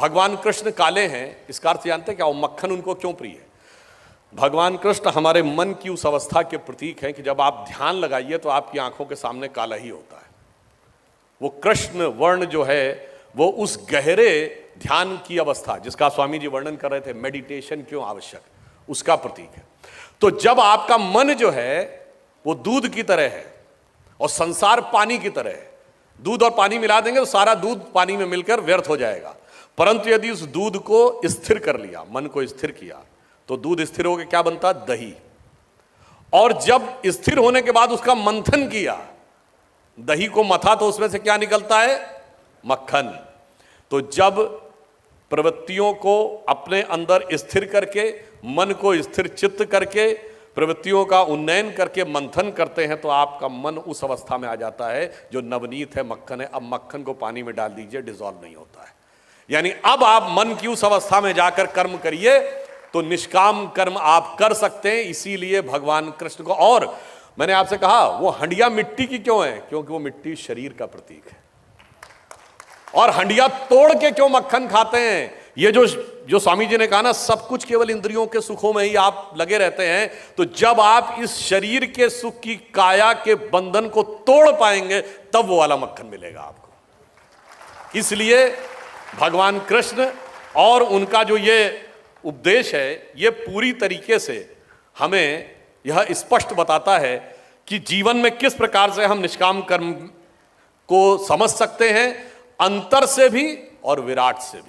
भगवान कृष्ण काले हैं, इसका अर्थ जानते हैं क्या? वो मक्खन उनको क्यों प्रिय है? भगवान कृष्ण हमारे मन की उस अवस्था के प्रतीक हैं कि जब आप ध्यान लगाइए तो आपकी आंखों के सामने काला ही होता है। वो कृष्ण वर्ण जो है वो उस गहरे ध्यान की अवस्था जिसका स्वामी जी वर्णन कर रहे थे, मेडिटेशन क्यों आवश्यक, उसका प्रतीक है। तो जब आपका मन जो है वो दूध की तरह है और संसार पानी की तरह है, दूध और पानी मिला देंगे तो सारा दूध पानी में मिलकर व्यर्थ हो जाएगा, परंतु यदि उस दूध को स्थिर कर लिया, मन को स्थिर किया, तो दूध स्थिर होकर क्या बनता? दही। और जब स्थिर होने के बाद उसका मंथन किया, दही को मथा, तो उसमें से क्या निकलता है? मक्खन। तो जब प्रवृत्तियों को अपने अंदर स्थिर करके, मन को स्थिर चित्त करके, प्रवृत्तियों का उन्नयन करके मंथन करते हैं, तो आपका मन उस अवस्था में आ जाता है जो नवनीत है, मक्खन है। अब मक्खन को पानी में डाल दीजिए, डिसॉल्व नहीं होता है। यानी अब आप मन की उस अवस्था में जाकर कर्म करिए तो निष्काम कर्म आप कर सकते हैं। इसीलिए भगवान कृष्ण को, और मैंने आपसे कहा वो हंडिया मिट्टी की क्यों है? क्योंकि वो मिट्टी शरीर का प्रतीक है। और हंडिया तोड़ के क्यों मक्खन खाते हैं? ये जो स्वामी जी ने कहा ना, सब कुछ केवल इंद्रियों के सुखों में ही आप लगे रहते हैं, तो जब आप इस शरीर के सुख की काया के बंधन को तोड़ पाएंगे तब वो वाला मक्खन मिलेगा आपको। इसलिए भगवान कृष्ण और उनका जो ये उपदेश है, ये पूरी तरीके से हमें यह स्पष्ट बताता है कि जीवन में किस प्रकार से हम निष्काम कर्म को समझ सकते हैं, अंतर से भी और विराट से भी।